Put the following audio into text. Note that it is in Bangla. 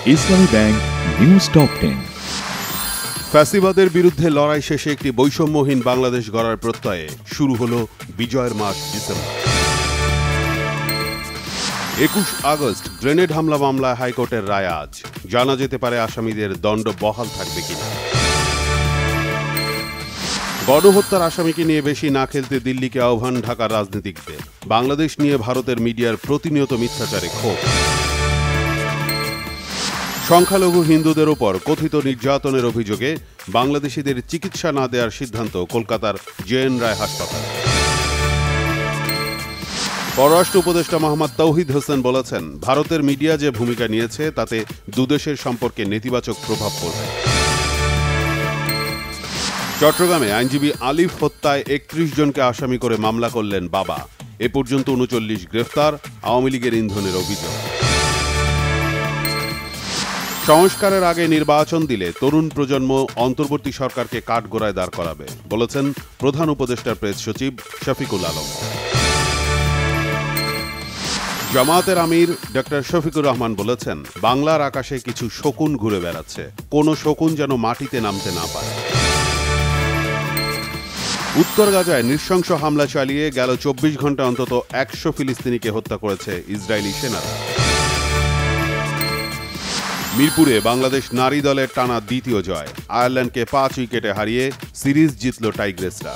ইসলামী ব্যাংক নিউজ টপ 10। ফ্যাসিবাদের বিরুদ্ধে লড়াই শেষে একটি বৈষম্যহীন বাংলাদেশ গড়ার প্রত্যয়ে শুরু হলো বিজয়ের মাস ডিসেম্বর। 21 আগস্ট গ্রেনেড হামলা মামলায় হাইকোর্টের রায় আজ। জানা যেতে পারে আসামিদের দণ্ড বহাল থাকবে কিনা। গণহত্যার আসামিকে নিয়ে বেশি না খেলতে দিল্লিকে আহ্বান ঢাকার রাজনীতিকদের। বাংলাদেশ নিয়ে ভারতের মিডিয়ার প্রতিনিয়ত মিথ্যাচারে ক্ষোভ। সংখ্যালঘু হিন্দুদের ওপর কথিত নির্যাতনের অভিযোগে বাংলাদেশিদের চিকিৎসা না দেওয়ার সিদ্ধান্ত কলকাতার জে.এন. রায় হাসপাতাল। পররাষ্ট্র উপদেষ্টা মোহাম্মদ তৌহিদ হোসেন বলেছেন, ভারতের মিডিয়া যে ভূমিকা নিয়েছে তাতে দুদেশের সম্পর্কে নেতিবাচক প্রভাব পড়বে। চট্টগ্রামে আইনজীবী আলিফ হত্যায় 31 জনকে আসামি করে মামলা করলেন বাবা। এ পর্যন্ত 39 গ্রেফতার, আওয়ামী লীগের ইন্ধনের অভিযোগ। সংস্কারের আগে নির্বাচন দিলে তরুণ প্রজন্ম অন্তর্বর্তী সরকারকে কাঠগড়ায় দাঁড় করাবে, বলেছেন প্রধান উপদেষ্টার প্রেস সচিব শফিকুল আলম। জামায়াতের আমির ডক্টর শফিকুর রহমান বলেছেন, বাংলার আকাশে কিছু শকুন ঘুরে বেড়াচ্ছে, কোনো শকুন যেন মাটিতে নামতে না পারে। উত্তর গাজায় নৃশংস হামলা চালিয়ে গেল 24 ঘন্টা অন্তত 100 ফিলিস্তিনিকে হত্যা করেছে ইসরায়েলি সেনারা। মিরপুরে বাংলাদেশ নারী দলের টানা দ্বিতীয় জয়। আয়ারল্যান্ডকে 5 উইকেটে হারিয়ে সিরিজ জিতল টাইগ্রেসরা।